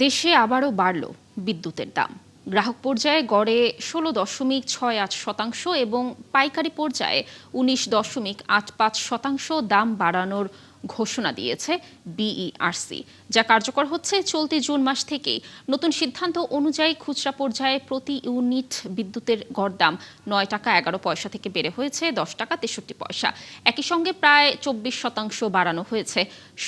দেশে আবারও বাড়ল বিদ্যুতের দাম। গ্রাহক পর্যায়ে গড়ে 16.68% এবং পাইকারি পর্যায়ে 19.85% দাম বাড়ানোর ঘোষণা দিয়েছে বিইআরসি, যা কার্যকর হচ্ছে চলতি জুন মাস থেকেই। নতুন সিদ্ধান্ত অনুযায়ী খুচরা পর্যায়ে প্রতি ইউনিট বিদ্যুতের গড় দাম 9 টাকা 11 পয়সা থেকে বেড়ে হয়েছে 10 টাকা 63 পয়সা। একই সঙ্গে প্রায় 24% বাড়ানো হয়েছে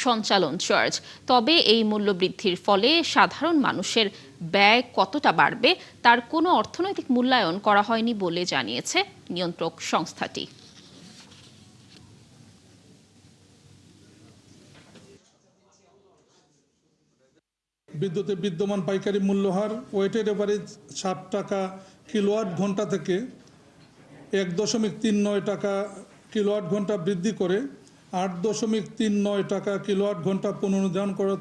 সঞ্চালন চার্জ। তবে এই মূল্য বৃদ্ধির ফলে সাধারণ মানুষের ব্যয় কতটা বাড়বে তার কোনো অর্থনৈতিক মূল্যায়ন করা হয়নি বলে জানিয়েছে নিয়ন্ত্রক সংস্থাটি। বিদ্যুতের বিদ্যমান পাইকারি মূল্যহার ওয়েটেড এভারেজ 60 টাকা কিলোওয়াট ঘন্টা থেকে 1.39 টাকা কিলোওয়াট ঘন্টা বৃদ্ধি করে 8.39 টাকা কিলোওয়াট ঘন্টা পুনর্নির্ধারণ করার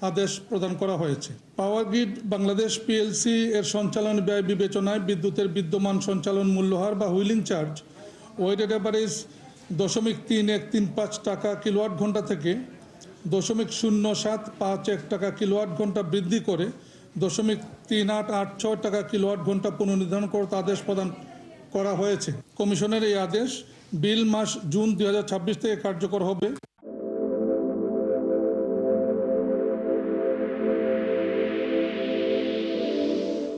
আদেশ প্রদান করা হয়েছে। পাওয়ার গ্রিড বাংলাদেশ পিএলসি এর সঞ্চালন ব্যয় বিবেচনায় বিদ্যুতের বিদ্যমান সঞ্চালন মূল্যহার বা হুইলিং চার্জ ওয়েটেড এভারেজ 0.3135 টাকা কিলোওয়াট ঘন্টা থেকে 0.0751 টাকা কিলোওয়াট ঘন্টা বৃদ্ধি করে 0.3886 টাকা কিলোওয়াট ঘন্টা পুনর্নির্ধারণ করতে আদেশ প্রদান করা হয়েছে। কমিশনের এই আদেশ বিল মাস জুন 2026 থেকে কার্যকর হবে।